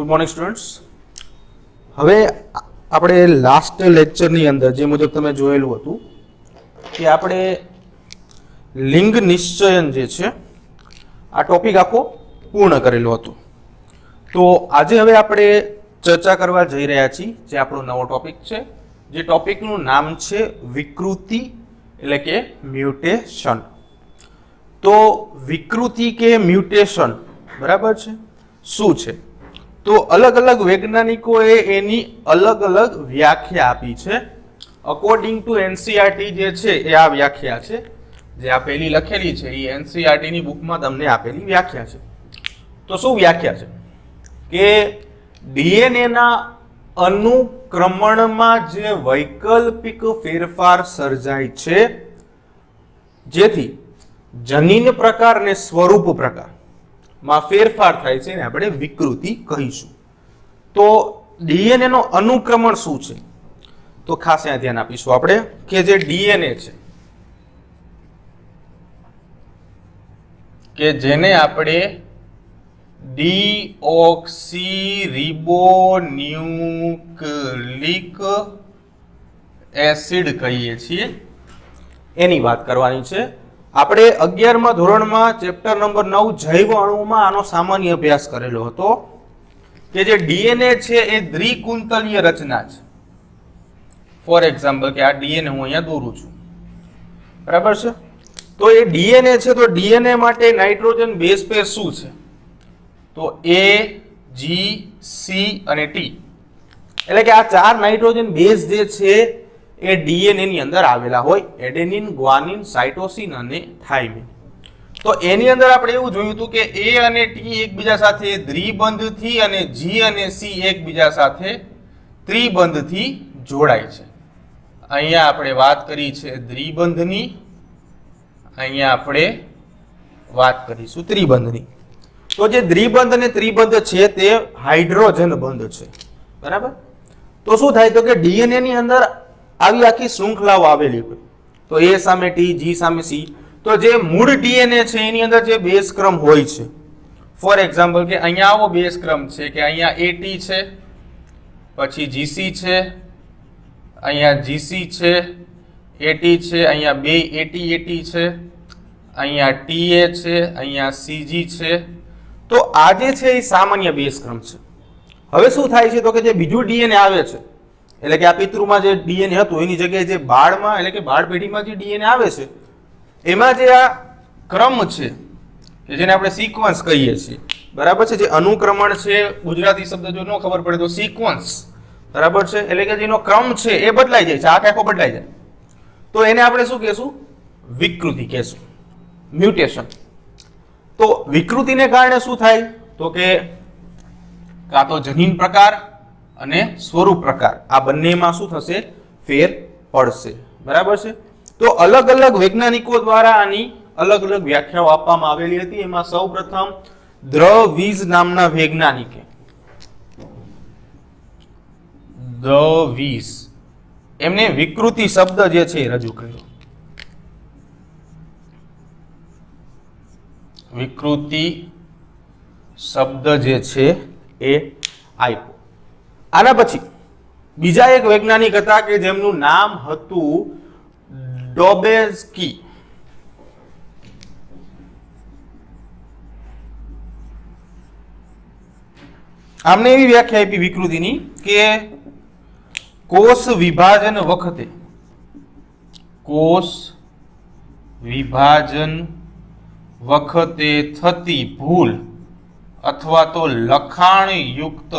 Good morning students. હવે આપણે last લેક્ચરની અંદર જે મુજબ તમે જોયેલું હતું કે આપણે લિંગ નિશ્ચયન જે છે આ ટોપિક આખો પૂર્ણ કરેલો હતો. તો આજે હવે આપણે ચર્ચા કરવા જઈ રહ્યા છીએ જે આપણો નવો ટોપિક છે, જે ટોપિકનું નામ છે વિકૃતિ એટલે કે મ્યુટેશન. તો વિકૃતિ કે મ્યુટેશન બરાબર છે શું છે? તો અલગ અલગ વૈજ્ઞાનિકોએ એની અલગ અલગ વ્યાખ્યા આપી છે. અકોર્ડિંગ ટુ એનસીઈઆરટી જે છે એ આ વ્યાખ્યા છે, જે આ પહેલી લખેલી છે એ એનસીઈઆરટીની બુકમાં તમને આપેલી વ્યાખ્યા છે. તો શું વ્યાખ્યા છે કે ડીએનએના અનુક્રમણમાં જે વૈકલ્પિક ફેરફાર સર્જાય છે જેથી જનીન પ્રકાર અને સ્વરૂપ પ્રકારમાં ફેરફાર થાય છે એને આપણે વિકૃતિ કહીશું. તો ડીએનએ નો અનુક્રમણ શું છે તો ખાસ અહીંયા ધ્યાન આપીશું આપણે કે જે ડીએનએ છે કે જેને આપણે ડીઓક્સીરીબોન્યુક્લિક એસિડ કહીએ છીએ એની વાત કરવાની છે. આપણે 11મા ધોરણમાં ચેપ્ટર નંબર 9 જૈવ અણુઓમાં આનો સામાન્ય અભ્યાસ કરેલો હતો કે જે ડીએનએ છે એ દ્વિકુંતલીય રચના છે. ફોર એક્ઝામ્પલ કે આ ડીએનએ હું અહીંયા દોરું છું, બરાબર છે. તો એ ડીએનએ છે તો ડીએનએ માટે નાઇટ્રોજન બેઝ પેર શું છે તો A, G, C અને T. એટલે કે આ ચાર નાઇટ્રોજન બેઝ જે છે એ ડીએનએ ની અંદર આવેલા હોય, એડેનિન, ગ્વાનિન, સાઇટોસિન અને થાઇમિન. તો એની અંદર આપણે એવું જોયું હતું કે A અને T એકબીજા સાથે દ્વિબંધથી અને G અને C એકબીજા સાથે ત્રિબંધથી જોડાય છે. અહીંયા આપણે વાત કરી છે દ્વિબંધની, અહીંયા આપણે વાત કરીશું ત્રિબંધની. તો જે દ્વિબંધ અને ત્રિબંધ છે તે હાઇડ્રોજન બંધ છે, બરાબર. તો શું થાય તો કે ડીએનએ ની અંદર આવી આખી શૃંખલાઓ આવેલી હોય તો A સામે T, G સામે C. તો જે મૂળ ડીએનએ છે એની અંદર જે બેઝ ક્રમ હોય છે, ફોર એક્ઝામ્પલ કે અહીંયા આવો બેઝ ક્રમ છે કે અહીંયા AT છે, પછી GC છે, અહીંયા GC છે, AT છે, અહીંયા બે AT છે, અહીંયા TA છે, અહીંયા CG છે. તો આ જે છે એ સામાન્ય બેઝ ક્રમ છે. હવે શું થાય છે તો કે જે બીજું ડીએનએ આવે છે એટલે કે આ પિતૃમાં જે ડીએનએ હતું એની જગ્યાએ જે બાળમાં એટલે કે બાળ પેઢીમાં જે ડીએનએ આવે છે એમાં જે આ ક્રમ છે કે જેને આપણે સિક્વન્સ કહીએ છીએ, બરાબર છે. જે અનુક્રમણ છે ગુજરાતી શબ્દ જો ન ખબર પડે તો સિક્વન્સ, બરાબર છે. એટલે કે જેનો ક્રમ છે એ બદલાઈ જાય છે, આખો બદલાઈ જાય તો એને આપણે શું કહેશું? વિકૃતિ કહેશું, મ્યુટેશન. તો વિકૃતિને કારણે શું થાય તો કે કાં તો જનીન પ્રકાર અને સ્વરૂપ પ્રકાર આ બંનેમાં શું થશે? ફેર પડશે, બરાબર છે. તો અલગ અલગ વૈજ્ઞાનિકો દ્વારા આની અલગ અલગ વ્યાખ્યાઓ આપવામાં આવેલી હતી. એમાં સૌપ્રથમ દ્રવીઝ નામના વૈજ્ઞાનિકે દ્રવીઝ એમને વિકૃતિ શબ્દ જે છે એ રજૂ કર્યો. વિકૃતિ શબ્દ જે છે એ આપ્યો. આના પછી બીજા એક વૈજ્ઞાનિક હતા કે જેમનું નામ હતું ડોબેઝકી. આમને એવી વ્યાખ્યા આપી વિકૃતિની કે કોષ વિભાજન વખતે થતી ભૂલ અથવા તો લખાણયુક્ત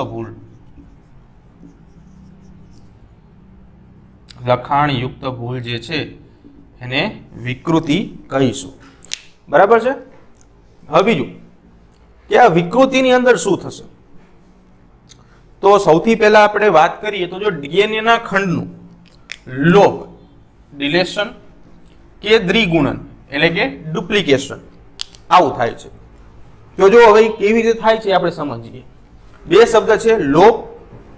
ભૂલ જે છે એને વિકૃતિ કહીશું, બરાબર છે. હવે બીજું કે આ વિકૃતિની અંદર શું થશે તો સૌથી પહેલા આપણે વાત કરીએ તો જો ડીએનએ ના ખંડનું લોપ, ડિલેશન કે દ્વિગુણન એટલે કે ડુપ્લિકેશન આવું થાય છે. તો જો હવે કેવી રીતે થાય છે આપણે સમજીએ. બે શબ્દ છે લોપ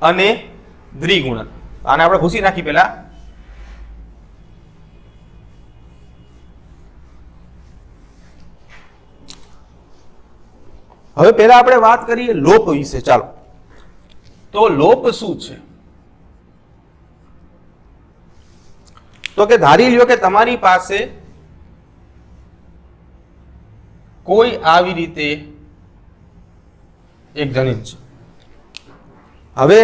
અને દ્વિગુણન. આને આપણે ભૂસી નાખી પહેલા. હવે પહેલા આપણે વાત કરીએ લોપ વિશે. ચાલો તો લોપ શું છે? તો કે ધારી લ્યો કે તમારી પાસે કોઈ આવી રીતે એક જનીન છે. હવે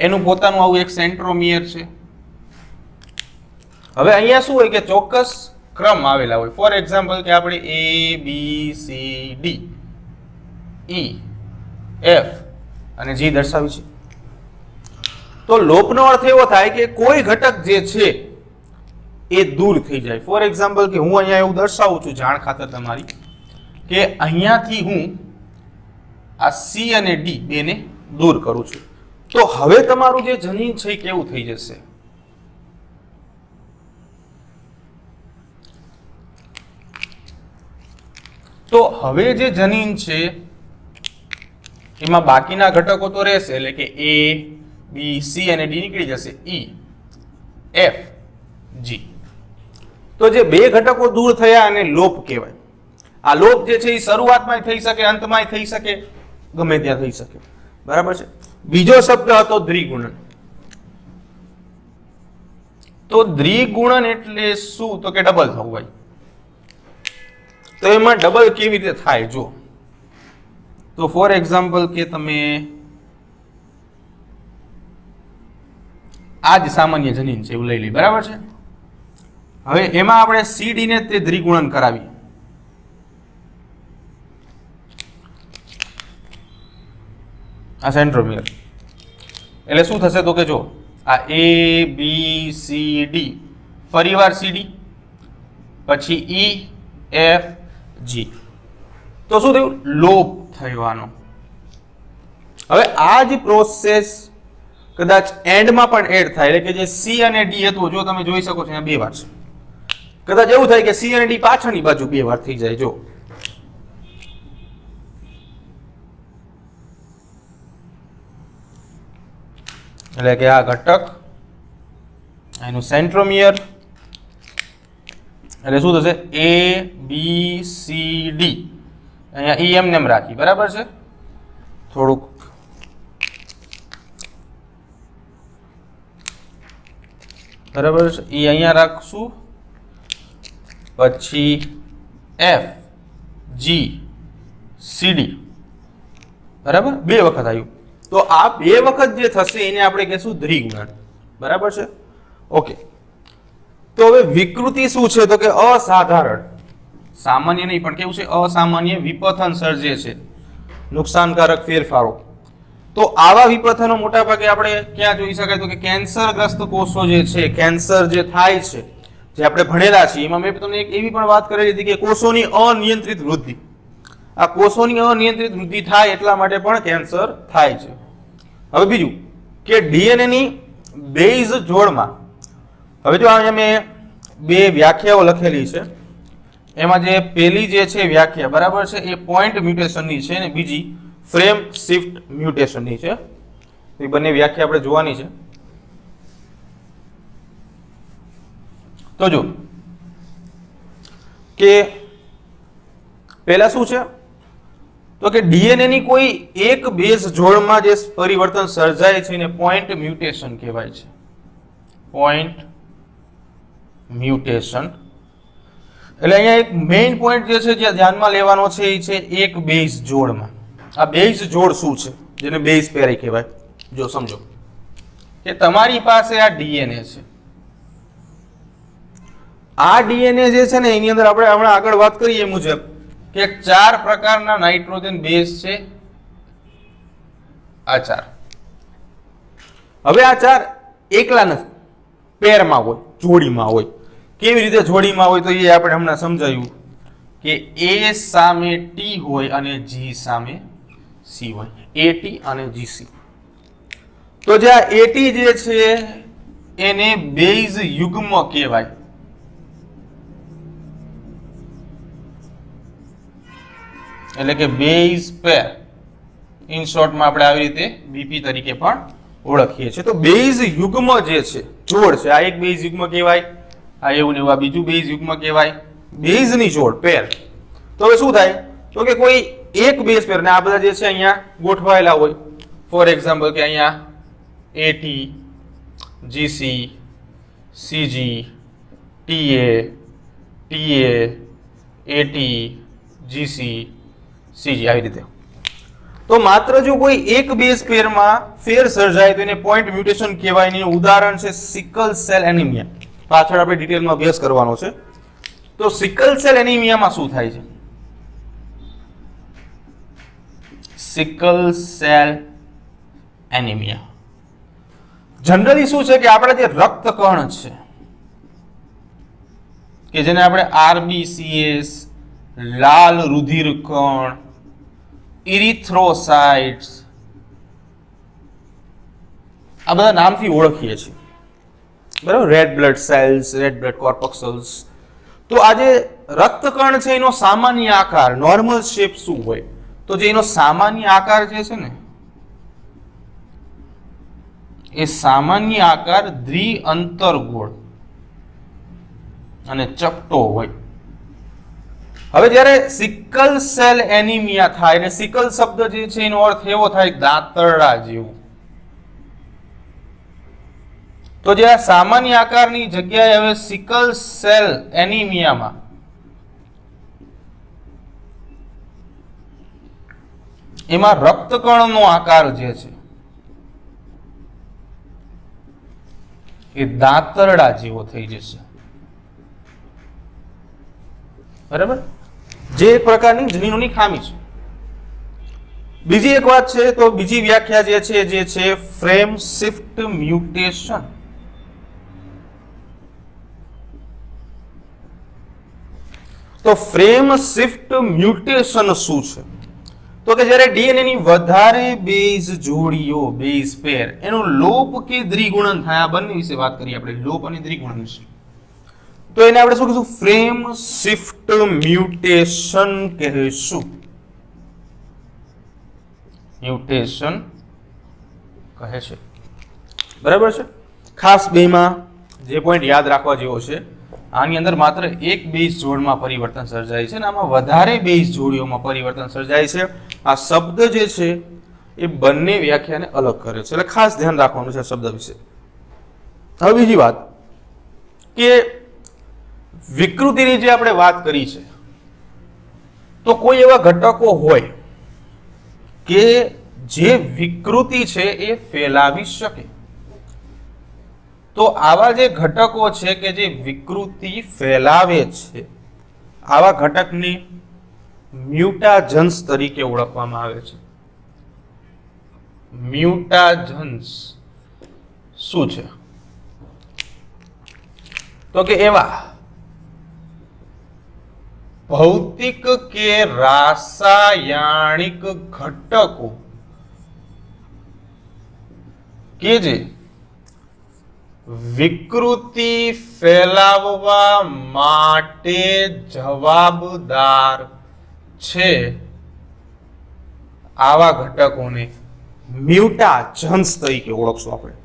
એનું પોતાનું આવું એક સેન્ટ્રોમિયર છે. હવે અહીંયા શું હોય કે ચોક્કસ ક્રમ આવેલા હોય. ફોર એક્ઝામ્પલ કે આપણે A B C D E F અને G દર્શાવ્યું છે. તો લોપનો અર્થ એવો થાય કે કોઈ ઘટક જે છે એ દૂર થઈ જાય. ફોર એક્ઝામ્પલ કે હું અહીંયા એવું દર્શાવું છું જાણ ખાતર તમારી કે અહીંયાથી હું આ C અને D બેને દૂર કરું છું. તો હવે તમારું જે જનીન છે એ કેવું થઈ જશે? તો હવે જે જનીન છે એમાં બાકીના ઘટકો તો રહેશે, એટલે કે A B C અને D નીકળી જશે, E F G. તો જે બે ઘટકો દૂર થયા અને લોપ કહેવાય. આ લોપ જે છે એ શરૂઆતમાં થઈ શકે, અંતમાં થઈ શકે, ગમે ત્યાં થઈ શકે. બરાબર છે. બીજો શબ્દ હતો દ્વિગુણન. તો દ્વિગુણન એટલે શું? તો કે ડબલ થવું હોય. તો એમાં ડબલ કેવી રીતે થાય જો? તો ફોર એક્ઝામ્પલ કે તમે આ જ સામાન્ય જનીન છે એવું લઈ લઈએ. બરાબર છે. હવે એમાં આપણે CD ને તે દ્વિગુણન કરાવીએ. આ સેન્ટ્રોમિયર એટલે શું થશે? તો કે જો આ A B C D ફરીવાર CD પછી E F G. તો શું થયું? લોપ થયો આનો. હવે આ જ પ્રોસેસ કદાચ એન્ડમાં પણ એડ થાય, એટલે કે જે C અને D હતું, જો તમે જોઈ શકો છો અહીંયા બે વાર છે. કદાચ એવું થાય કે C અને D પાછળની બાજુ બે વાર થઈ જાય. જો એટલે કે આ ઘટક એનું સેન્ટ્રોમિયર એટલે શું થશે? A B C D અહીંયા E એમ રાખી. બરાબર છે. થોડુંક બરાબર છે. E અહીંયા રાખશું, પછી F G C D. બરાબર. બે વખત આવ્યું. તો આ બે વખત જે થશે એને આપણે કહેશું દ્વિગુણન. બરાબર છે. ઓકે. તો હવે વિકૃતિ શું છે? તો કે અસાધારણ, સામાન્ય નહીં પણ કેવું છે? અસામાન્ય વિપથન સર્જે છે, નુકસાનકારક ફેરફારો. તો આવા વિપથનો મોટા ભાગે આપણે ક્યાં જોઈ શકાય? તો કે કેન્સરગ્રસ્ત કોષો જે છે, કેન્સર જે થાય છે, જે આપણે ભણેલા છીએ એમાં મેં તમને એક એવી પણ વાત કરેલી હતી કે કોષોની અનિયંત્રિત વૃદ્ધિ. આ કોષોની અનિયંત્રિત વૃદ્ધિ થાય એટલા માટે પણ કેન્સર થાય છે. હવે બીજું કે DNA ની બેઝ જોડમાં, હવે જો અહીંયા મેં બે વ્યાખ્યાઓ લખેલી છે. એમાં જે પહેલી જે છે વ્યાખ્યા, બરાબર છે, એ પોઈન્ટ મ્યુટેશનની છે અને બીજી ફ્રેમ શિફ્ટ મ્યુટેશનની છે. એ બંને વ્યાખ્યા આપણે જોવાની છે. તો જો કે પહેલા શું છે? તો કે DNA ની કોઈ એક બેઝ જોડમાં જે પરિવર્તન સર્જાય છે એને પોઈન્ટ મ્યુટેશન કહેવાય છે. પોઈન્ટ મ્યુટેશન એટલે અહીંયા એક મેઇન પોઈન્ટ જે છે જે ધ્યાનમાં લેવાનો છે એ છે એક બેઝ જોડમાં. આ બેઝ જોડ શું છે? જેને બેઝ પેર કહેવાય. જો સમજો કે તમારી પાસે આ DNA છે. આ DNA જે છે ને એની અંદર આપણે હમણાં આગળ વાત કરીએ એ મુજબ કે 4 પ્રકારના નાઇટ્રોજન બેઝ છે. આ 4. હવે આ 4 એકલા નથી, પેરમાં હોય, જોડીમાં હોય. કેવી રીતે જોડીમાં હોય? તો એ આપણે હમણાં સમજાયું કે A સામે T હોય અને G સામે C હોય. AT અને GC. તો જે આ AT જે છે એને બેઝ યુગ્મ કહેવાય. એટલે કે બેઝ પેર. ઇન શોર્ટમાં આપણે આવી રીતે BP તરીકે પણ ઓળખીએ છીએ. તો બેઝ યુગ્મ જે છે, જોડ છે, આ એક બેઝ યુગ્મ કહેવાય. આ એવું ને એવું આ બીજું બેઝ યુગ્મ કહેવાય. બેઝની જોડ, પેર. તો હવે શું થાય? તો કે કોઈ એક બેઝ પેર ને આ બધા જે છે અહીંયા ગોઠવાયેલા હોય. ફોર એક્ઝામ્પલ કે અહીંયા AT, GC, CG, TA, AT, GC, CG આવી રીતે. તો માત્ર જો કોઈ એક બેઝ પેરમાં ફેર સર્જાય તો એને પોઈન્ટ મ્યુટેશન કહેવાય. એનું ઉદાહરણ છે સિકલ સેલ એનિમિયા. પાછળ આપણે ડિટેલમાં અભ્યાસ કરવાનો છે. તો સિકલ સેલ એનિમિયામાં શું થાય છે? સિકલ સેલ એનિમિયા જનરલી શું છે કે આપણા જે રક્તકણ છે કે જેને આપણે આરબીસીએસ, લાલ રુધિર કણ, ઇરિથ્રોસાઇટ્સ આ બધા નામથી ઓળખીએ છીએ, બરાબર? Red blood cells, red blood corpuscles. તો આ જે રક્તકણ છે એનો સામાન્ય આકાર નોર્મલ શેપ શું હોય? તો જે એનો સામાન્ય આકાર જે છે ને એ સામાન્ય આકાર દ્વિઅંતરગોળ અને ચપટો હોય. હવે જ્યારે સિકલ સેલ એનિમિયા થાય એટલે સિકલ શબ્દ જે છે એનો અર્થ એવો થાય દાંતરડા જેવું. તો જે આ સામાન્ય આકારની જગ્યાએ હવે સિકલ સેલ એનિમિયામાં એમાં રક્તકણનો આકાર જે છે એ દાંતરડા જેવો થઈ જશે, બરાબર? જે એક પ્રકારની જનીનોની ખામી છે. બીજી એક વાત છે, તો બીજી વ્યાખ્યા જે છે ફ્રેમ શિફ્ટ મ્યુટેશન. તો ફ્રેમ શિફ્ટ મ્યુટેશન શું છે? તો કે જ્યારે ડીએનએ ની વધારે બેઝ જોડીઓ, બેઝ પેર એનું લોપ કે દ્વિગુણન થાય, આ બંને વિશે વાત કરીએ આપણે, લોપ અને દ્વિગુણન વિશે. તો એને આપણે શું કહીશું? ફ્રેમ શિફ્ટ મ્યુટેશન કહીશું. મ્યુટેશન કહે છે, બરાબર છે? ખાસ બેમાં જે પોઈન્ટ યાદ રાખવા જેવો છે, આની અંદર માત્ર એક બેઝ જોડમાં પરિવર્તન સર્જાય છે અને આમાં વધારે બેઝ જોડીઓમાં પરિવર્તન સર્જાય છે. આ શબ્દ જે છે એ બંને વ્યાખ્યાને અલગ કરે છે, એટલે ખાસ ધ્યાન રાખવાનું છે શબ્દ વિશે. હવે બીજી વાત કે વિકૃતિની જે આપણે વાત કરી છે, તો કોઈ એવા ઘટકો હોય કે જે વિકૃતિ છે એ ફેલાવી શકે. તો આવા જે ઘટકો છે કે જે વિકૃતિ ફેલાવે છે, આવા ઘટકને મ્યુટાજન્સ તરીકે ઓળખવામાં આવે છે. મ્યુટાજન્સ શું છે? તો કે એવા ભૌતિક કે રાસાયણિક ઘટકો કે જે વિકૃતિ ફેલાવવા માટે જવાબદાર છે, આવા ઘટકોને મ્યુટાજન્સ તરીકે ઓળખશું આપણે.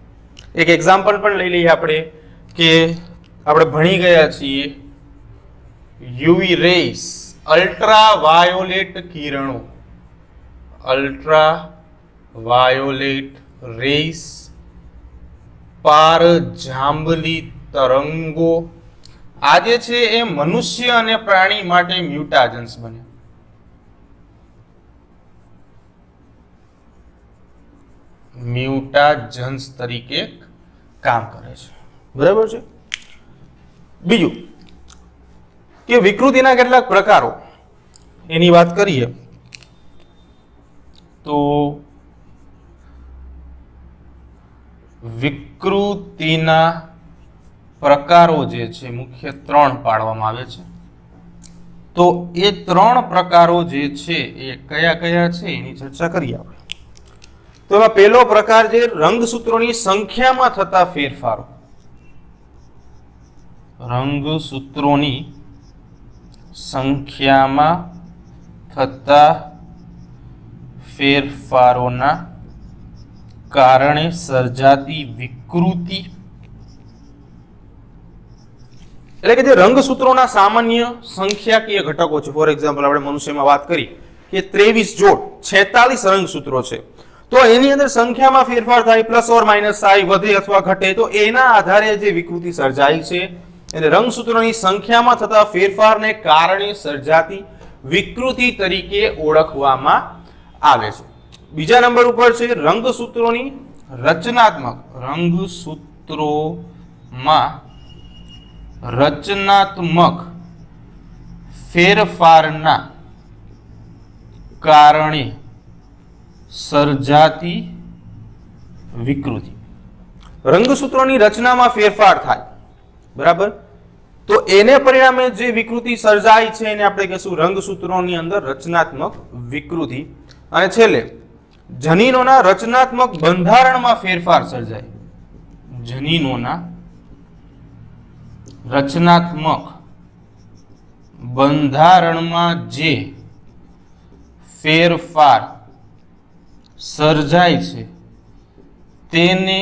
એક એક્ઝામ્પલ પણ લઈ લઈએ આપણે કે આપણે ભણી ગયા છીએ યુવી રેસ, અલ્ટ્રાવાયોલેટ કિરણો, અલ્ટ્રાવાયોલેટ રેસ, પારજાંબલી તરંગો, આ જે છે એ મનુષ્ય અને પ્રાણી માટે મ્યુટાજન્સ બને. મ્યુટાજન્સ તરીકે કામ કરે છે, બરાબર છે? બીજું કે વિકૃતિના કેટલાક પ્રકારો એની વાત કરીએ તો વિકૃતિના પ્રકારો જે છે મુખ્ય 3 પાડવામાં આવે છે. તો એ 3 પ્રકારો જે છે એ કયા કયા છે એની ચર્ચા કરીએ આપણે. તો એમાં પહેલો પ્રકાર છે રંગસૂત્રોની સંખ્યામાં થતા ફેરફારો. રંગસૂત્રોની સંખ્યામાં થતા ફેરફારોના કારણે સર્જાતી વિકૃતિ. એટલે કે જે રંગસૂત્રોના સામાન્ય સંખ્યાકીય ઘટકો છે, ફોર એક્ઝામ્પલ આપણે મનુષ્યમાં વાત કરી કે 23 જોડ 46 રંગસૂત્રો છે, તો તો એની અંદર સંખ્યામાં ફેરફાર થાય, પ્લસ ઓર માઇનસ થાય, વધે અથવા ઘટે, તો એના આધારે જે વિકૃતિ સર્જાય છે એને રંગસૂત્રોની સંખ્યામાં થતા ફેરફારને કારણે સર્જાતી વિકૃતિ તરીકે ઓળખવામાં આવે છે. બીજા નંબર ઉપર છે રંગસૂત્રોની રચનાત્મક ફેરફારના કારણે સર્જાતી વિકૃતિ. રંગસૂત્રોની રચનામાં ફેરફાર થાય, બરાબર, તો એને પરિણામે જે વિકૃતિ સર્જાય છે એને આપણે કહીશું રંગસૂત્રોની અંદર રચનાત્મક વિકૃતિ. અને છેલ્લે જનીનોના રચનાત્મક બંધારણમાં ફેરફાર સર્જાય. જનીનોના રચનાત્મક બંધારણમાં જે ફેરફાર સર્જાય છે તેને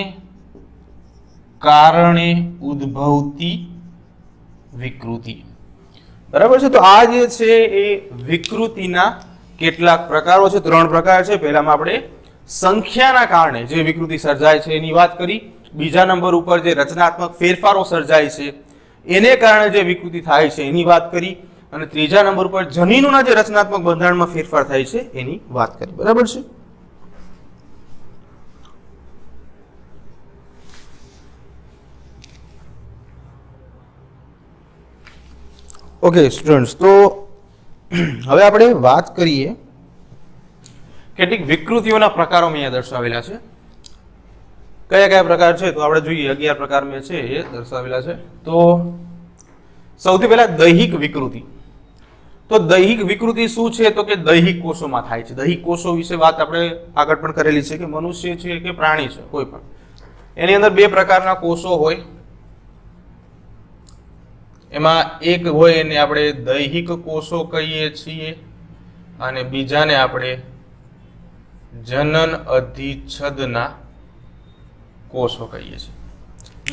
કારણે ઉદ્ભવતી વિકૃતિ. બરાબર છે. તો આ જે છે એ વિકૃતિના કેટલાક પ્રકારો છે. 3 પ્રકાર છે. પહેલામાં આપણે સંખ્યાના કારણે જે વિકૃતિ સર્જાય છે એની વાત કરી. બીજા નંબર ઉપર જે રચનાત્મક ફેરફારો સર્જાય છે એને કારણે જે વિકૃતિ થાય છે એની વાત કરી. અને ત્રીજા નંબર ઉપર જનીનોના જે રચનાત્મક બંધારણમાં ફેરફાર થાય છે એની વાત કરી. બરાબર છે. ઓકે સ્ટુડન્ટ્સ, તો હવે આપણે વાત કરીએ કેટલીક વિકૃતિઓના પ્રકારો મેં અહીંયા દર્શાવેલા છે. કયા કયા પ્રકાર છે તો આપણે જોઈએ. 11 પ્રકાર મેં છે એ દર્શાવેલા છે. તો સૌથી પહેલા દૈહિક વિકૃતિ. તો દૈહિક વિકૃતિ શું છે તો કે દૈહિક કોષોમાં થાય છે. દૈહિક કોષો વિશે વાત આપણે આગળ પણ કરેલી છે કે મનુષ્ય છે કે પ્રાણી છે કોઈ પણ, એની અંદર 2 પ્રકારના કોષો હોય. એમાં એક હોય એને આપણે દૈહિક કોષો કહીએ છીએ અને બીજાને આપણે જનન અધિચ્છદના કોષો કહીએ છીએ.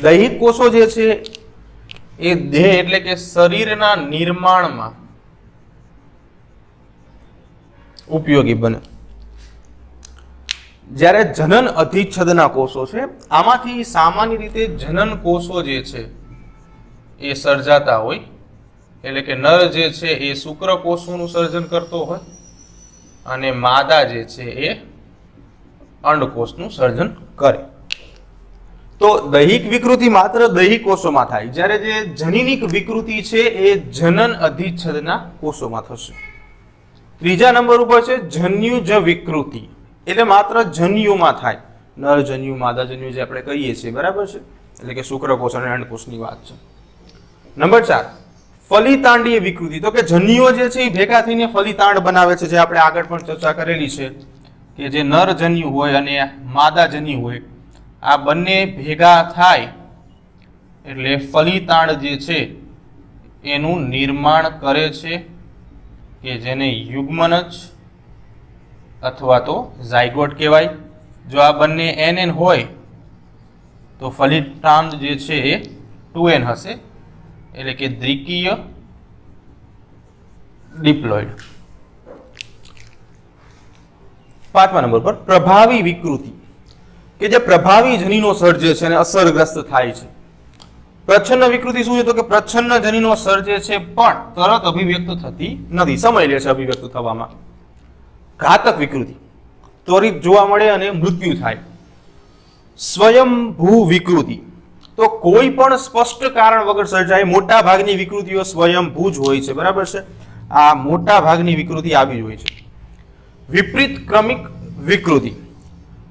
દૈહિક કોષો જે છે એ દેહ એટલે કે શરીરના નિર્માણમાં ઉપયોગી બને. જ્યારે જનન અધિચ્છદના કોષો છે આમાંથી સામાન્ય રીતે જનન કોષો જે છે એ સર્જાતા હોય, એટલે કે નર જે છે એ શુક્રકોષોનું સર્જન કરતો હોય અને માદા જે છે એ અંડકોષનું સર્જન કરે. તો દૈહિક વિકૃતિ માત્ર દૈહિક કોષોમાં થાય, જ્યારે જે જનીનિક વિકૃતિ છે એ જનન અધિચ્છદના કોષોમાં થશે. ત્રીજા નંબર ઉપર છે જન્યુજ વિકૃતિ, એટલે માત્ર જન્યુમાં થાય. નર જન્યુ માદા જન્યુ જે આપણે કહીએ છીએ, બરાબર છે, એટલે કે શુક્રકોષ અને અંડકોષની વાત છે. નંબર 4 ફલિતાંડીય વિકૃતિ. તો કે જન્યુઓ જે છે એ ભેગા થઈને ફલિતાંડ બનાવે છે, જે આપણે આગળ પણ ચર્ચા કરેલી છે કે જે નર જન્યુ હોય અને માદા જન્યુ હોય આ બંને ભેગા થાય એટલે ફલિતાંડ જે છે એનું નિર્માણ કરે છે કે જેને યુગ્મનજ અથવા તો ઝાયગોટ કહેવાય. જો આ બંને NN હોય તો ફલિતાંડ જે છે એ 2N હશે, એટલે કે દ્વિકીય ડિપ્લોઇડ. 5મા નંબર પર પ્રભાવી વિકૃતિ, કે જે પ્રભાવી જનીનો સર્જે છે અને અસરગ્રસ્ત થાય છે. પ્રચ્છન્ન વિકૃતિ શું છે તો કે પ્રચ્છન્ન જનીનો સર્જે છે પણ તરત અભિવ્યક્ત થતી નથી, સમય લે છે અભિવ્યક્ત થવામાં. ઘાતક વિકૃતિ, ત્વરિત જોવા મળે અને મૃત્યુ થાય. સ્વયંભૂ વિકૃતિ, તો કોઈ પણ સ્પષ્ટ કારણ વગર સર્જાય. મોટા ભાગની વિકૃતિઓ સ્વયંભૂ જ હોય છે, બરાબર છે. આ મોટા ભાગની વિકૃતિ આવી જ હોય છે. વિપરીત ક્રમિક વિકૃતિ,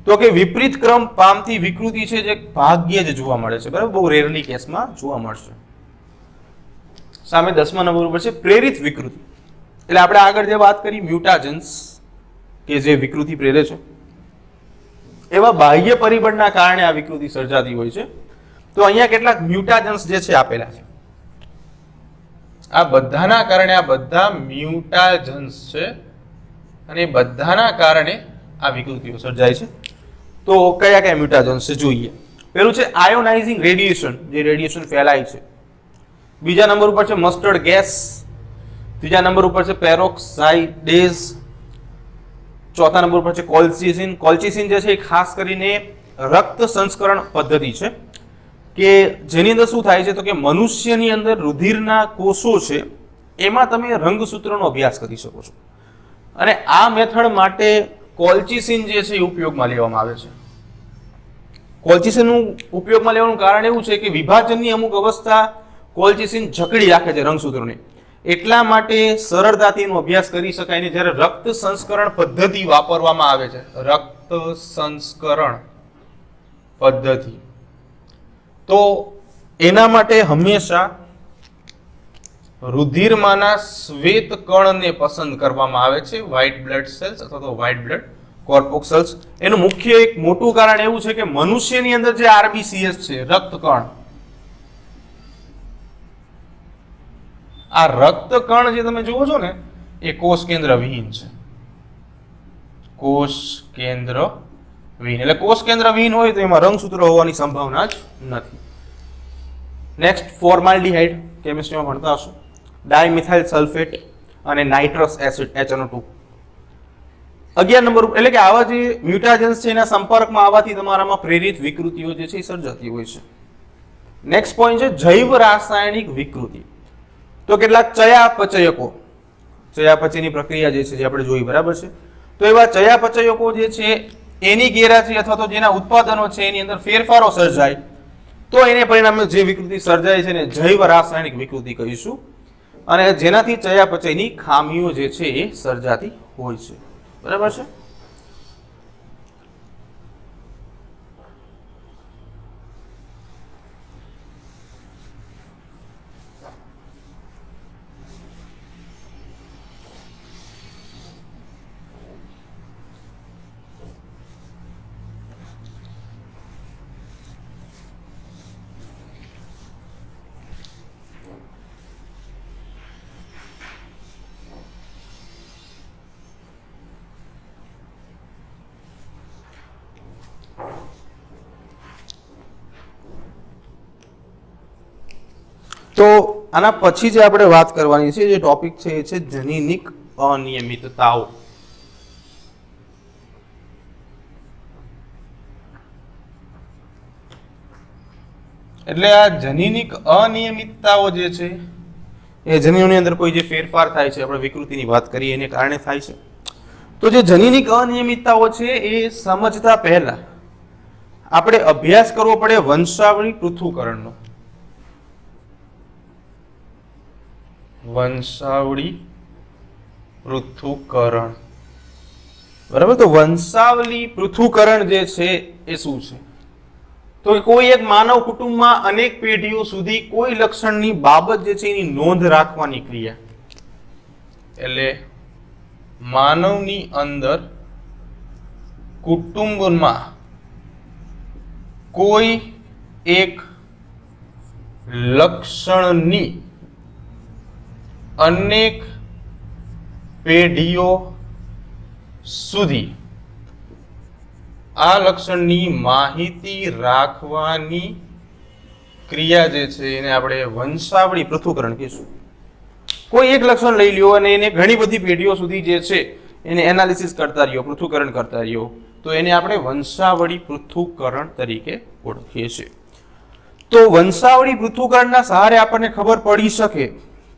તો કે વિપરીત ક્રમ પામતી વિકૃતિ છે જે ભાગ્યે જ જોવા મળે છે, બરાબર, બહુ રેરલી કેસમાં જોવા મળશે. સામે 10મા નંબર ઉપર છે પ્રેરિત વિકૃતિ, એટલે આપણે આગળ જે વાત કરી મ્યુટાજન્સ કે જે વિકૃતિ પ્રેરે છે એવા બાહ્ય પરિબળના કારણે આ વિકૃતિ સર્જાતી હોય છે. તો અહીંયા કેટલાક મ્યુટાજન્સ જે છે આપેલા છે. આ બધાના કારણે, આ બધા મ્યુટાજન્સ છે અને બધાના કારણે આ વિકૃતિઓ સર્જાય છે. તો કયા કયા મ્યુટાજન્સ છે જોઈએ. પહેલું છે આયોનાઇઝિંગ રેડિયેશન, જે રેડિયેશન ફેલાય છે. બીજા નંબર ઉપર છે મસ્ટર્ડ ગેસ. ત્રીજા નંબર ઉપર છે પેરોક્સાઇડેઝ. ચોથા નંબર પર છે કોલ્ચિસિન. કોલ્ચિસિન જે છે એ ખાસ કરીને રક્ત સંસ્કરણ પદ્ધતિ છે કે જેની અંદર શું થાય છે તો કે મનુષ્યની અંદર રુધિરના કોષો છે એમાં તમે રંગસૂત્રનો અભ્યાસ કરી શકો છો અને આ મેથડ માટે કોલ્ચિસિન જે છે એ ઉપયોગમાં લેવામાં આવે છે. કોલ્ચિસિનનું ઉપયોગમાં લેવાનું કારણ એવું છે કે વિભાજનની અમુક અવસ્થા કોલ્ચિસિન જકડી રાખે છે રંગસૂત્રોને, એટલા માટે સરળતાથી એનો અભ્યાસ કરી શકાય ને જ્યારે રક્ત સંસ્કરણ પદ્ધતિ વાપરવામાં આવે છે, રક્ત સંસ્કરણ પદ્ધતિ, તો એના માટે હંમેશા રુધિરમાંના શ્વેત કણને પસંદ કરવામાં આવે છે, વ્હાઇટ બ્લડ સેલ્સ અથવા તો વ્હાઇટ બ્લડ કોર્પોક્સલ્સ. એનું મુખ્ય એક મોટું કારણ એવું છે કે મનુષ્યની અંદર જે આરબીસીએસ છે, રક્તકણ, આ રક્તકણ જે તમે જુઓ છો ને એ કોષ કેન્દ્ર વિહીન છે. કોષ કેન્દ્ર વિહીન એટલે કોષ કેન્દ્ર વિહીન હોય તો એમાં રંગસૂત્ર હોવાની સંભાવના જ નથી. નેક્સ્ટ ફોર્માલ્ડિહાઇડ, કેમિસ્ટ્રીમાં ભણતા હશો. ડાયમિથાઇલ સલ્ફેટ અને નાઇટ્રસ એસિડ HNO2. 11 નંબર એટલે કે આવા જે મ્યુટાજન્સ છે એના સંપર્કમાં આવવાથી તમારામાં પ્રેરિત વિકૃતિઓ જે છે એ સર્જાતી હોય છે. નેક્સ્ટ પોઈન્ટ છે જૈવ રાસાયણિક વિકૃતિ. તો કેટલાક ચયાપચયકો, ચયાપચયની પ્રક્રિયા જે છે જે આપણે જોઈ, બરાબર છે, તો એવા ચયાપચયકો જે છે એની ગેરહાજરી અથવા તો જેના ઉત્પાદનો છે એની અંદર ફેરફારો સર્જાય તો એને પરિણામે જે વિકૃતિ સર્જાય છે ને જૈવ રાસાયણિક વિકૃતિ કહીશું અને જેનાથી ચયાપચયની ખામીઓ જે છે એ સર્જાતી હોય છે, બરાબર છે. તો આના પછી જે આપણે વાત કરવાની છે જે ટોપિક છે એ છે જનીનિક અનિયમિતતાઓ. એટલે આ જનીનિક અનિયમિતતાઓ જે છે એ જનીનોની અંદર કોઈ જે ફેરફાર થાય છે, આપણે વિકૃતિની વાત કરીએ એને કારણે થાય છે. તો જે જનીનિક અનિયમિતતાઓ છે એ સમજતા પહેલા આપણે અભ્યાસ કરવો પડે વંશાવળી પૃથ્થકરણનો. વંશાવળી પૃથ્થકરણ, બરાબર. તો વંશાવળી પૃથ્થકરણ જે છે એ શું છે? તો કોઈ એક માનવ કુટુંબમાં અનેક પેઢીઓ સુધી કોઈ લક્ષણની બાબત જે છે એની નોંધ રાખવાની ક્રિયા. એટલે માનવની અંદર કુટુંબમાં કોઈ એક લક્ષણની અનેક પેઢીઓ સુધી આ લક્ષણની માહિતી રાખવાની ક્રિયા જે છે એને આપણે વંશાવળી પૃથ્થકરણ કહીશું. કોઈ એક લક્ષણ લઈ લ્યો અને એને ઘણી બધી પેઢીઓ સુધી જે છે એને એનાલિસિસ કરતા રહ્યો, પૃથ્થકરણ કરતા રહ્યો, તો એને આપણે વંશાવળી પૃથ્થકરણ તરીકે ઓળખીએ છીએ. તો વંશાવળી પૃથ્થકરણના સહારે આપણને ખબર પડી શકે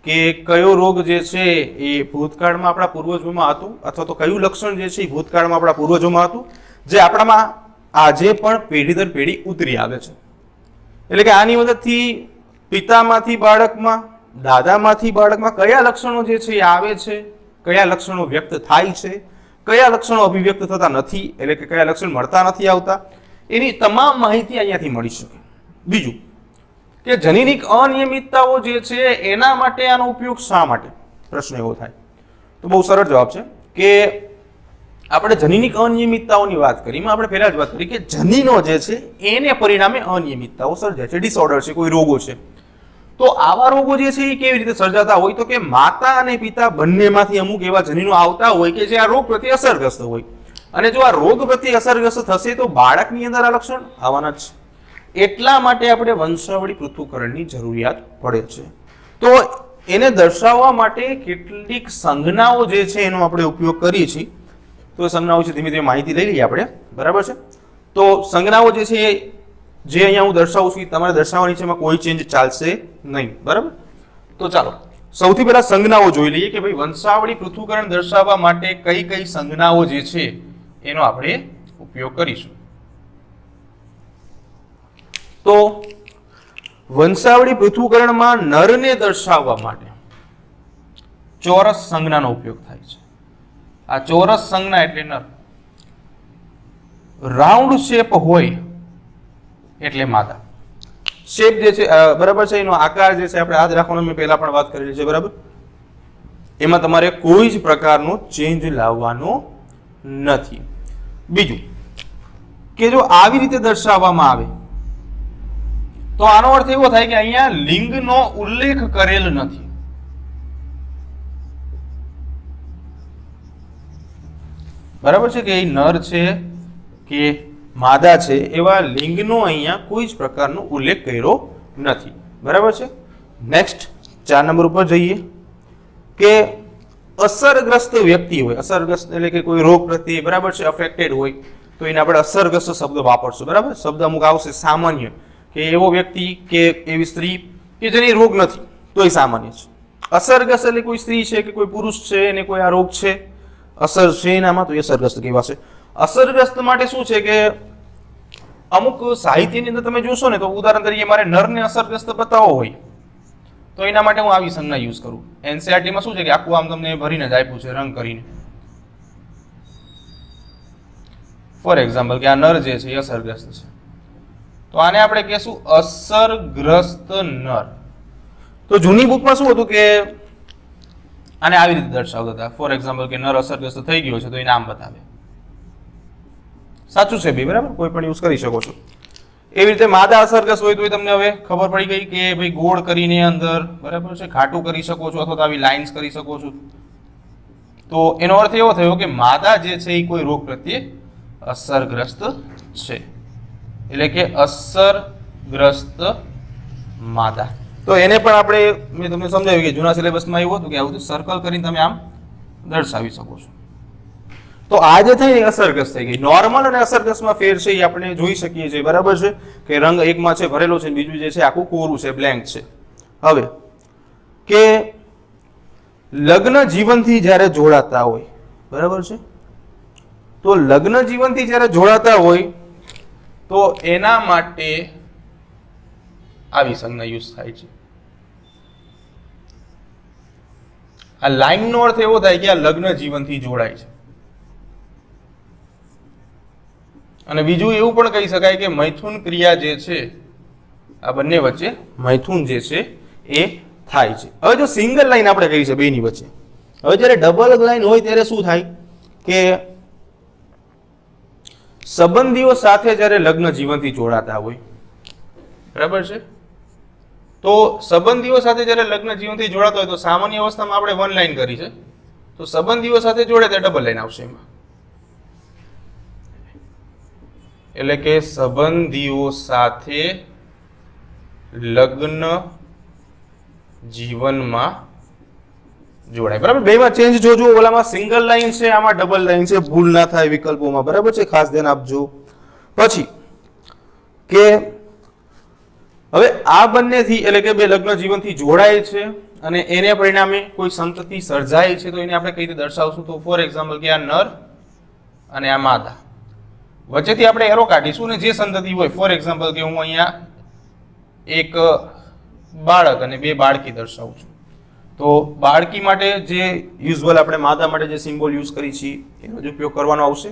કે કયો રોગ જે છે એ ભૂતકાળમાં આપણા પૂર્વજોમાં હતું અથવા તો કયું લક્ષણ જે છે એ ભૂતકાળમાં આપણા પૂર્વજોમાં હતું જે આપણામાં આજે પણ પેઢી દર પેઢી ઉતરી આવે છે. એટલે કે આની મદદથી પિતામાંથી બાળકમાં, દાદામાંથી બાળકમાં કયા લક્ષણો જે છે એ આવે છે, કયા લક્ષણો વ્યક્ત થાય છે, કયા લક્ષણો અભિવ્યક્ત થતા નથી, એટલે કે કયા લક્ષણ મળતા નથી આવતા, એની તમામ માહિતી અહીંયાથી મળી શકે. બીજું કે જનીનિક અનિયમિતતાઓ જે છે એના માટે આનો ઉપયોગ શા માટે? પ્રશ્ન એવો થાય તો બહુ સરળ જવાબ છે કે આપણે જનીનિક અનિયમિતતાઓની વાત કરી, આપણે પહેલા જ વાત કરી કે જનીનો જે છે એને પરિણામે અનિયમિતતાઓ સર્જાય છે, ડિસઓર્ડર છે, કોઈ રોગો છે. તો આવા રોગો જે છે એ કેવી રીતે સર્જાતા હોય? તો કે માતા અને પિતા બંનેમાંથી અમુક એવા જનીનો આવતા હોય કે જે આ રોગ પ્રત્યે અસરગ્રસ્ત હોય, અને જો આ રોગ પ્રત્યે અસરગ્રસ્ત થશે તો બાળકની અંદર આ લક્ષણ આવવાના જ છે. એટલા માટે આપણે વંશાવળી પૃથ્થકરણની જરૂરિયાત પડે છે. તો એને દર્શાવવા માટે કેટલીક સંજ્ઞાઓ જે છે એનો આપણે ઉપયોગ કરીએ છીએ. તો સંજ્ઞાઓ વિશે ધીમે ધીમે માહિતી લઈ લઈએ આપણે, બરાબર છે. તો સંજ્ઞાઓ જે છે જે અહીંયા હું દર્શાવું છું તમારે દર્શાવવાની છે, એમાં કોઈ ચેન્જ ચાલશે નહીં, બરાબર. તો ચાલો સૌથી પહેલા સંજ્ઞાઓ જોઈ લઈએ કે ભાઈ વંશાવળી પૃથ્થકરણ દર્શાવવા માટે કઈ કઈ સંજ્ઞાઓ જે છે એનો આપણે ઉપયોગ કરીશું. તો વંશાવળી પૃથ્થકરણમાં નરને દર્શાવવા માટે ચોરસ સંજ્ઞાનો ઉપયોગ થાય છે. આ ચોરસ સંજ્ઞા એટલે નર. રાઉન્ડ શેપ હોય એટલે માદા. શેપ જે છે બરાબર છે, એનો આકાર જે છે આપણે યાદ રાખવાનો, મેં પહેલા પણ વાત કરેલી છે, બરાબર. એમાં તમારે કોઈ જ પ્રકારનો ચેન્જ લાવવાનો નથી. બીજું કે જો આવી રીતે દર્શાવવામાં આવે તો આનો અર્થ એવો થાય કે અહીંયા લિંગનો ઉલ્લેખ કરેલ નથી. બરાબર છે કે એ નર છે કે માદા છે એવા લિંગનો અહીંયા કોઈ જ પ્રકારનો ઉલ્લેખ કર્યો નથી, બરાબર છે. નેક્સ્ટ 4 નંબર ઉપર જઈએ કે અસરગ્રસ્ત વ્યક્તિ હોય, અસરગ્રસ્ત એટલે કે કોઈ રોગ પ્રત્યે, બરાબર છે, અફેક્ટેડ હોય તો એને આપણે અસરગ્રસ્ત શબ્દ વાપરશું, બરાબર. શબ્દ અમુક આવશે સામાન્ય, કે એવો વ્યક્તિ કે એવી સ્ત્રી કે જેને રોગ નથી તો એ સામાન્ય છે. અસરગ્રસ્ત એટલે કોઈ સ્ત્રી છે કે કોઈ પુરુષ છે એને કોઈ આ રોગ છે, અસર છે એનામાં, તો એ અસરગ્રસ્ત કહેવાશે. અસરગ્રસ્ત માટે શું છે કે અમુક સાહિત્યની અંદર તમે જોશો ને તો ઉદાહરણ તરીકે મારે નરને અસરગ્રસ્ત બતાવવો હોય તો એના માટે હું આવી સંજ્ઞા યુઝ કરું. એનસીઆરટીમાં શું છે કે આખું આમ તમને ભરીને જ આપ્યું છે રંગ કરીને. ફોર એક્ઝામ્પલ કે આ નર જે છે એ અસરગ્રસ્ત છે, તો આને આપણે કહેશું અસરગ્રસ્ત નર. તો જૂની બુકમાં શું હતું કે આને આવી રીતે દર્શાવતા હતા. ફોર એક્ઝામ્પલ કે નર અસરગ્રસ્ત થઈ ગયો છે તો એ નામ બતાવે. સાચું છે ભાઈ, બરાબર, કોઈ પણ યુઝ કરી શકો છો. એવી રીતે માદા અસરગ્રસ્ત હોય તો તમને હવે ખબર પડી ગઈ કે ભાઈ ગોળ કરીને અંદર, બરાબર છે, ઘાટું કરી શકો છો અથવા તો આવી લાઇન્સ કરી શકો છો. તો એનો અર્થ એવો થયો કે માદા જે છે એ કોઈ રોગ પ્રત્યે અસરગ્રસ્ત છે, એટલે કે અસરગ્રસ્ત માદા. તો એને પણ આપણે મેં તમને સમજાવ્યું કે જૂના સિલેબસમાં એવું હતું કે આવું સર્કલ કરીને તમે આમ દર્શાવી શકો છો. તો આ જે થઈ અસરગ્રસ્ત થઈ ગઈ. નોર્મલ અને અસરગ્રસ્તમાં ફેર છે એ આપણે જોઈ શકીએ છીએ, બરાબર છે, કે રંગ એકમાં છે ભરેલો છે, બીજું જે છે આખું કોરું છે, બ્લેન્ક છે. હવે કે લગ્ન જીવનથી જ્યારે જોડાતા હોય, બરાબર છે, તો લગ્ન જીવનથી જ્યારે જોડાતા હોય તો એના માટે આવી સંજ્ઞા યુઝ થાય છે. આ લાઈનનો અર્થ એવો થાય કે આ લગ્ન જીવનથી જોડાય છે. અને બીજું એવું પણ કહી શકાય કે મૈથુન ક્રિયા જે છે આ બંને વચ્ચે મૈથુન જે છે એ થાય છે. હવે જો સિંગલ લાઈન આપણે કહી છે બેની વચ્ચે, હવે જ્યારે ડબલ લાઈન હોય ત્યારે શું થાય કે સંબંધીઓ સાથે જ્યારે લગ્ન જીવનથી જોડાતા હોય, બરાબર છે, તો સંબંધીઓ સાથે જ્યારે લગ્ન જીવનથી જોડાતા હોય તો સામાન્ય અવસ્થામાં આપણે વન લાઈન કરી છે, તો સંબંધીઓ સાથે જોડે ત્યારે ડબલ લાઈન આવશે એમાં. એટલે કે સંબંધીઓ સાથે લગ્ન જીવનમાં જોડાય, બરાબર. બેમાં ચેન્જ જોજો, ઓલામાં સિંગલ લાઈન છે, આમાં ડબલ લાઈન છે, ભૂલ ના થાય વિકલ્પોમાં, બરાબર છે, ખાસ ધ્યાન આપજો. પછી કે હવે આ બંનેથી એટલે કે બે લગ્ન જીવનથી જોડાય છે અને એને પરિણામે કોઈ સંતતિ સર્જાય છે, તો એને આપણે કઈ રીતે દર્શાવશું? તો ફોર એક્ઝામ્પલ કે આ નર અને આ માદા વચ્ચેથી આપણે એરો કાઢીશું ને જે સંતતિ હોય, ફોર એક્ઝામ્પલ કે હું અહીંયા એક બાળક અને બે બાળકી દર્શાવું છું, તો બાળકી માટે જે યુઝ્યુઅલ આપણે માદા માટે જે સિમ્બોલ યુઝ કરી છીએ એનો જ ઉપયોગ કરવાનો આવશે.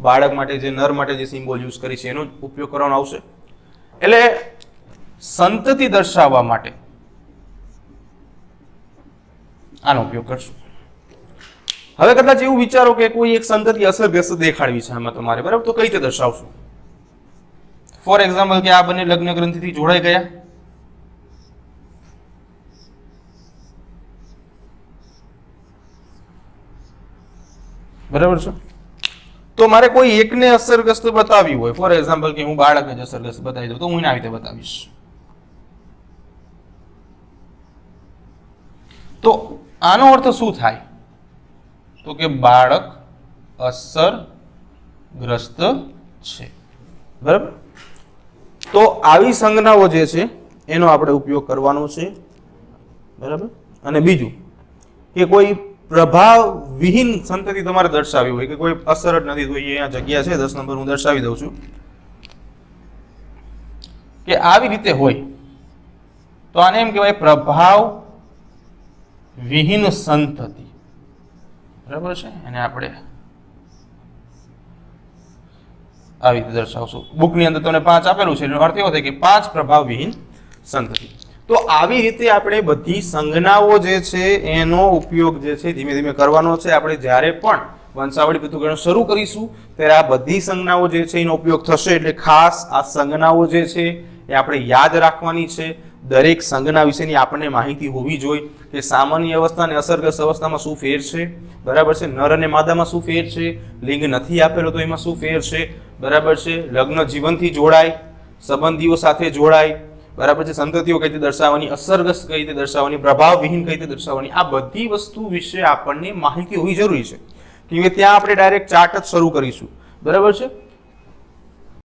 બાળક માટે જે નર માટે જે સિમ્બોલ યુઝ કરી છે એનો જ ઉપયોગ કરવાનો આવશે. એટલે સંતતિ દર્શાવવા માટે આનો ઉપયોગ કરશું. હવે કદાચ એવું વિચારો કે કોઈ એક સંતતિ અસરગ્રસ્ત દેખાડવી છે આમાં તમારે, બરાબર, તો કઈ રીતે દર્શાવશું? ફોર એક્ઝામ્પલ કે આ બંને લગ્ન ગ્રંથિથી જોડાઈ ગયા, બરાબર છે, તો મારે કોઈ એકને અસરગ્રસ્ત બતાવ્યું હોય, ફોર એક્ઝામ્પલ કે હું બાળકને જ અસરગ્રસ્ત બતાવી દઉં, તો હું એના રીતે બતાવીશ. તો આનો અર્થ શું થાય? તો કે બાળક અસરગ્રસ્ત છે. બરાબર. તો આવી સંજ્ઞાઓ જે છે એનો આપણે ઉપયોગ કરવાનો છે. બરાબર. અને બીજું કે કોઈ પ્રભાવવિહીન સંતતિ તમારે દર્શાવી હોય કે કોઈ અસર જ નથી, તો અહીંયા જગ્યા છે 10 નંબર હું દર્શાવી દઉં છું કે આવી રીતે હોય તો આને એમ કહેવાય પ્રભાવ વિહીન સંતતિ. બરાબર છે. અને આપણે આવી રીતે દર્શાવશું. બુકની અંદર તમને 5 આપેલું છે, એનો અર્થ એવો થાય કે 5 પ્રભાવવિહીન સંતતિ. તો આવી રીતે આપણે બધી સંજ્ઞાઓ જે છે એનો ઉપયોગ જે છે ધીમે ધીમે કરવાનો છે. આપણે જ્યારે પણ વંશાવળી પૃથ્થકરણ શરૂ કરીશું ત્યારે આ બધી સંજ્ઞાઓ જે છે એનો ઉપયોગ થશે. એટલે ખાસ આ સંજ્ઞાઓ જે છે એ આપણે યાદ રાખવાની છે. દરેક સંજ્ઞા વિશેની આપણને માહિતી હોવી જોઈએ કે સામાન્ય અવસ્થા અને અસરગ્રસ્ત અવસ્થામાં શું ફેર છે. બરાબર છે. નર અને માદામાં શું ફેર છે, લિંગ નથી આપેલો તો એમાં શું ફેર છે. બરાબર છે. લગ્ન જીવનથી જોડાય, સંબંધીઓ સાથે જોડાય. બરાબર છે. સંતતિઓ કઈ રીતે દર્શાવવાની, અસરગ્રસ્ત કઈ રીતે દર્શાવવાની, પ્રભાવવિહીન કઈ રીતે દર્શાવવાની, આ બધી વસ્તુ વિશે આપણને માહિતી હોવી જરૂરી છે. કેમ કે ત્યાં આપણે ડાયરેક્ટ ચાર્ટ જ શરૂ કરીશું. બરાબર છે.